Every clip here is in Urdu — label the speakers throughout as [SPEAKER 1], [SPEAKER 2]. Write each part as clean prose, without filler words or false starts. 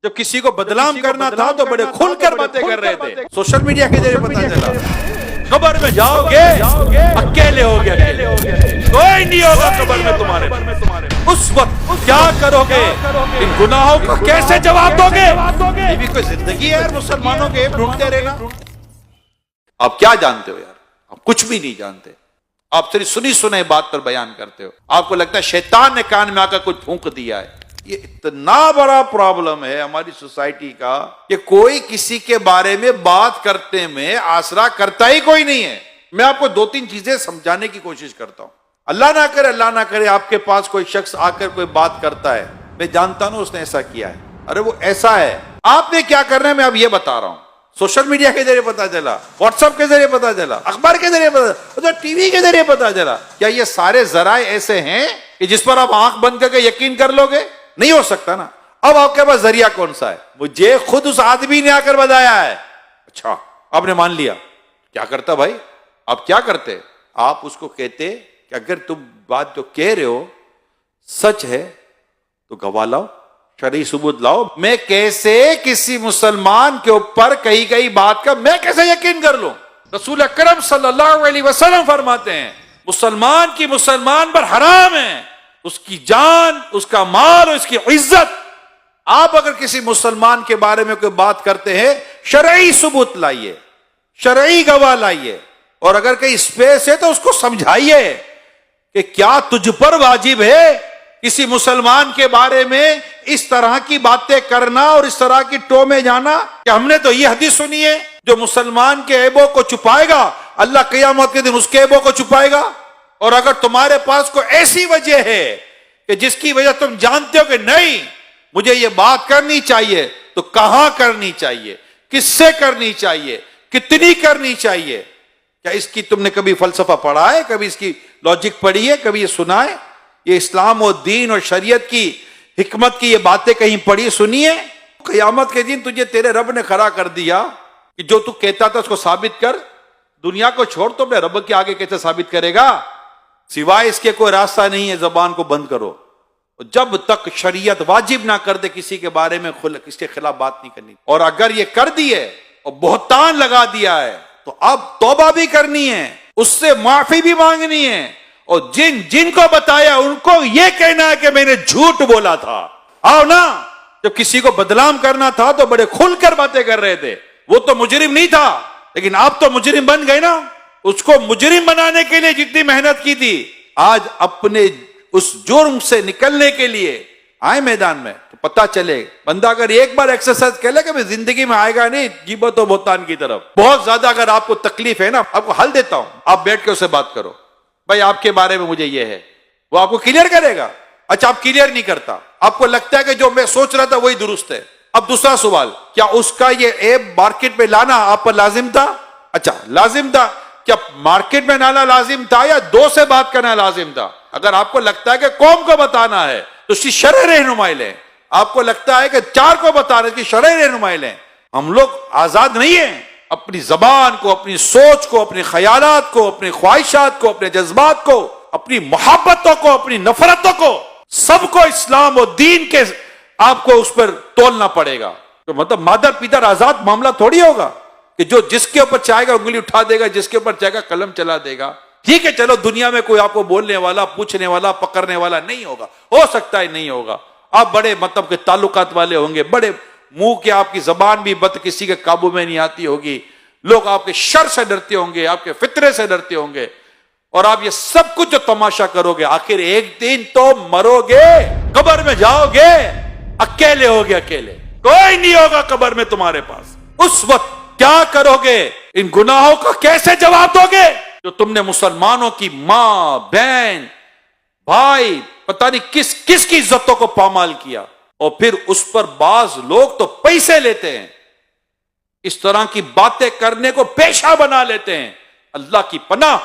[SPEAKER 1] جب کسی کو بدنام کرنا تھا تو بڑے کھل کر باتیں کر رہے تھے. سوشل میڈیا کے ذریعے پتا چلا قبر میں جاؤ گے اکیلے ہو گے, کوئی نہیں ہوگا قبر میں تمہارے. اس وقت کیا کرو گے؟ ان گناہوں کو کیسے جواب دو گے؟ یہ بھی کوئی زندگی ہے یار مسلمانوں کے ڈھونڈتے رہنا. آپ کیا جانتے ہو یار؟ آپ کچھ بھی نہیں جانتے. آپ صرف سنی سنے بات پر بیان کرتے ہو. آپ کو لگتا ہے شیطان نے کان میں آ کر کچھ پھونک دیا ہے. یہ اتنا بڑا پرابلم ہے ہماری سوسائٹی کا کہ کوئی کسی کے بارے میں بات کرتے میں آسرا کرتا ہی کوئی نہیں ہے. میں آپ کو 2-3 چیزیں سمجھانے کی کوشش کرتا ہوں. اللہ نہ کرے آپ کے پاس کوئی شخص آ کر کوئی بات کرتا ہے, میں جانتا ہوں اس نے ایسا کیا ہے, ارے وہ ایسا ہے, آپ نے کیا کرنا ہے میں اب یہ بتا رہا ہوں. سوشل میڈیا کے ذریعے پتا چلا, واٹس ایپ کے ذریعے پتا چلا, اخبار کے ذریعے پتا چلا, ٹی وی کے ذریعے پتا چلا. کیا یہ سارے ذرائع ایسے ہیں کہ جس پر آپ آنکھ بند کر کے یقین کر لو گے؟ نہیں ہو سکتا نا. اب آپ کے پاس ذریعہ کون سا ہے؟ مجھے خود اس آدمی نے آ کر بتایا ہے. اچھا آپ نے مان لیا. کیا کرتا بھائی؟ آپ کیا کرتے؟ آپ اس کو کہتے کہ اگر تم بات جو کہہ رہے ہو سچ ہے تو گواہ لاؤ, شرعی ثبوت لاؤ. میں کیسے کسی مسلمان کے اوپر کئی بات کا میں کیسے یقین کر لوں؟ رسول اکرم صلی اللہ علیہ وسلم فرماتے ہیں مسلمان کی مسلمان پر حرام ہے اس کی جان, اس کا مال اور اس کی عزت. آپ اگر کسی مسلمان کے بارے میں کوئی بات کرتے ہیں شرعی ثبوت لائیے, شرعی گواہ لائیے, اور اگر کہیں اسپیس ہے تو اس کو سمجھائیے کہ کیا تجھ پر واجب ہے کسی مسلمان کے بارے میں اس طرح کی باتیں کرنا اور اس طرح کی ٹو میں جانا. کہ ہم نے تو یہ حدیث سنی ہے جو مسلمان کے عیبوں کو چھپائے گا اللہ قیامت کے دن اس کے عیبوں کو چھپائے گا. اور اگر تمہارے پاس کوئی ایسی وجہ ہے کہ جس کی وجہ تم جانتے ہو کہ نہیں مجھے یہ بات کرنی چاہیے, تو کہاں کرنی چاہیے, کس سے کرنی چاہیے, کتنی کرنی چاہیے؟ کیا اس کی تم نے کبھی فلسفہ پڑھا ہے, کبھی اس کی لاجک پڑھی ہے, کبھی یہ سنا ہے؟ یہ اسلام و دین اور شریعت کی حکمت کی یہ باتیں کہیں پڑھی سنی ہے؟ قیامت کے دن تجھے تیرے رب نے کھڑا کر دیا کہ جو تو کہتا تھا اس کو ثابت کر. دنیا کو چھوڑ تو اپنے رب کے آگے کیسے ثابت کرے گا؟ سوائے اس کے کوئی راستہ نہیں ہے, زبان کو بند کرو. جب تک شریعت واجب نہ کر دے کسی کے بارے میں اس کے خلاف بات نہیں کرنی. اور اگر یہ کر دی ہے اور بہتان لگا دیا ہے تو اب توبہ بھی کرنی ہے, اس سے معافی بھی مانگنی ہے, اور جن کو بتایا ان کو یہ کہنا ہے کہ میں نے جھوٹ بولا تھا. آؤ نا, جب کسی کو بدنام کرنا تھا تو بڑے کھل کر باتیں کر رہے تھے. وہ تو مجرم نہیں تھا, لیکن آپ تو مجرم بن گئے نا. اس کو مجرم بنانے کے لیے جتنی محنت کی تھی, آج اپنے اس جرم سے نکلنے کے لیے آئے میدان میں. تو پتا چلے بندہ اگر ایک بار ایکسرسائز کر لے کہ زندگی میں آئے گا نہیں غیبت و بہتان کی طرف. بہت زیادہ اگر آپ کو تکلیف ہے نا, آپ کو حل دیتا ہوں, آپ بیٹھ کے اسے بات کرو. بھائی آپ کے بارے میں مجھے یہ ہے, وہ آپ کو کلیئر کرے گا. اچھا آپ کلیئر نہیں کرتا, آپ کو لگتا ہے کہ جو میں سوچ رہا تھا وہی درست ہے. اب دوسرا سوال, کیا اس کا یہ ایپ مارکیٹ میں لانا آپ پر لازم تھا؟ اچھا لازم تھا. کیا مارکیٹ میں لانا لازم تھا یا 2 سے بات کرنا لازم تھا؟ اگر آپ کو لگتا ہے کہ قوم کو بتانا ہے تو اس کی شرعی رہنمائی لیں. آپ کو لگتا ہے کہ 4 کو بتانا ہے اس کی شرعی رہنمائی لیں. ہم لوگ آزاد نہیں ہیں. اپنی زبان کو, اپنی سوچ کو, اپنے خیالات کو, اپنی خواہشات کو, اپنے جذبات کو, اپنی محبتوں کو, اپنی نفرتوں کو, سب کو اسلام و دین کے آپ کو اس پر تولنا پڑے گا. تو مطلب مادر پیتر آزاد معاملہ تھوڑی ہوگا کہ جو جس کے اوپر چاہے گا انگلی اٹھا دے گا, جس کے اوپر چاہے گا قلم چلا دے گا. ٹھیک ہے چلو دنیا میں کوئی آپ کو بولنے والا, پوچھنے والا, پکڑنے والا نہیں ہوگا, ہو سکتا ہے نہیں ہوگا. آپ بڑے مطلب کے تعلقات والے ہوں گے, بڑے منہ کے, آپ کی زبان بھی بد کسی کے قابو میں نہیں آتی ہوگی, لوگ آپ کے شر سے ڈرتے ہوں گے, آپ کے فطرے سے ڈرتے ہوں گے, اور آپ یہ سب کچھ جو تماشا کرو گے آخر ایک دن تو مرو گے, قبر میں جاؤ گے اکیلے ہوگے, اکیلے کوئی نہیں ہوگا قبر میں تمہارے پاس. اس وقت کیا کرو گے؟ ان گناہوں کا کیسے جواب دو گے جو تم نے مسلمانوں کی ماں, بہن, بھائی, پتہ نہیں کس کس کی عزتوں کو پامال کیا, اور پھر اس پر بعض لوگ تو پیسے لیتے ہیں, اس طرح کی باتیں کرنے کو پیشہ بنا لیتے ہیں. اللہ کی پناہ,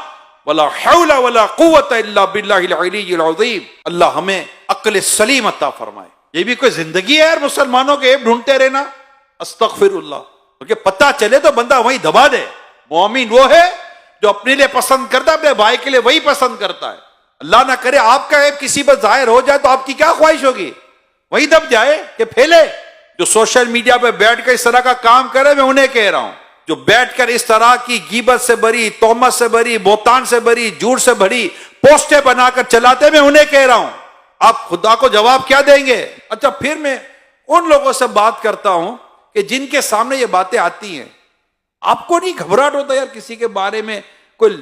[SPEAKER 1] ولا حول ولا قوت الا باللہ العلی العظیم. اللہ ہمیں عقل سلیم عطا فرمائے. یہ بھی کوئی زندگی ہے یار مسلمانوں کے عیب ڈھونڈتے رہنا؟ استغفر اللہ. کیونکہ پتہ چلے تو بندہ وہیں دبا دے. مومن وہ ہے جو اپنے لیے پسند کرتا ہے, اپنے بھائی کے لیے وہی پسند کرتا ہے. اللہ نہ کرے آپ کا عیب کسی پر ظاہر ہو جائے تو آپ کی کیا خواہش ہوگی؟ وہی دب جائے کہ پھیلے. جو سوشل میڈیا پہ بیٹھ کر اس طرح کا کام کرے، میں انہیں کہہ رہا ہوں، جو بیٹھ کر اس طرح کی غیبت سے بھری، تہمت سے بھری، بہتان سے بھری، جھوٹ سے بھری پوسٹیں بنا کر چلاتے، میں انہیں کہہ رہا ہوں آپ خدا کو جواب کیا دیں گے؟ اچھا پھر میں ان لوگوں سے بات کرتا ہوں کہ جن کے سامنے یہ باتیں آتی ہیں، آپ کو نہیں گھبراہٹ ہوتا یار کسی کے بارے میں کوئی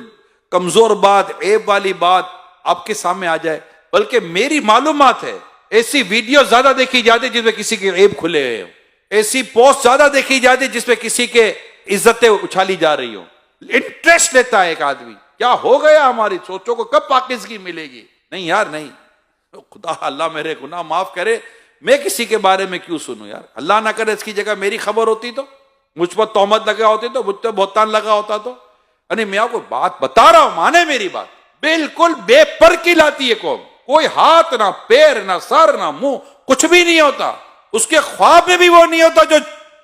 [SPEAKER 1] کمزور بات، عیب والی بات آپ کے سامنے آ جائے؟ بلکہ میری معلومات ہے ایسی ویڈیو زیادہ دیکھی جاتی جس میں کسی کے عیب کھلے ہوئے ہوں، ایسی پوسٹ زیادہ دیکھی جاتی جس میں کسی کے عزتیں اچھالی جا رہی ہوں۔ انٹرسٹ لیتا ہے ایک آدمی، کیا ہو گیا ہماری سوچوں کو، کب پاکیزگی ملے گی؟ نہیں یار نہیں، خدا اللہ میرے گناہ معاف کرے، میں کسی کے بارے میں کیوں سنوں یار؟ اللہ نہ کرے اس کی جگہ میری خبر ہوتی تو، مجھ پر تہمت لگا ہوتی تو، مجھ پر بہتان لگا ہوتا تو، یعنی میں آپ کو بات بتا رہا ہوں، مانے میری بات، بالکل بے پر کی لاتی ہے قوم، کوئی ہاتھ نہ پیر نہ سر نہ منہ، کچھ بھی نہیں ہوتا، اس کے خواب میں بھی وہ نہیں ہوتا جو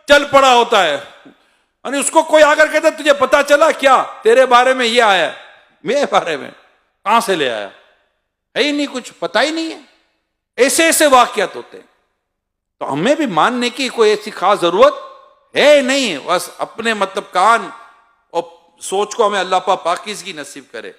[SPEAKER 1] چل پڑا ہوتا ہے، یعنی اس کو کوئی آ کر کہتا تجھے پتا چلا کیا تیرے بارے میں یہ آیا ہے، میرے بارے میں کہاں سے لے آیا؟ ہے ہی نہیں، کچھ پتا ہی نہیں ہے۔ ایسے ایسے واقعات ہوتے ہیں، تو ہمیں بھی ماننے کی کوئی ایسی خاص ضرورت ہے نہیں، بس اپنے مطلب کان اور سوچ کو ہمیں اللہ پاک پاکیزگی نصیب کرے۔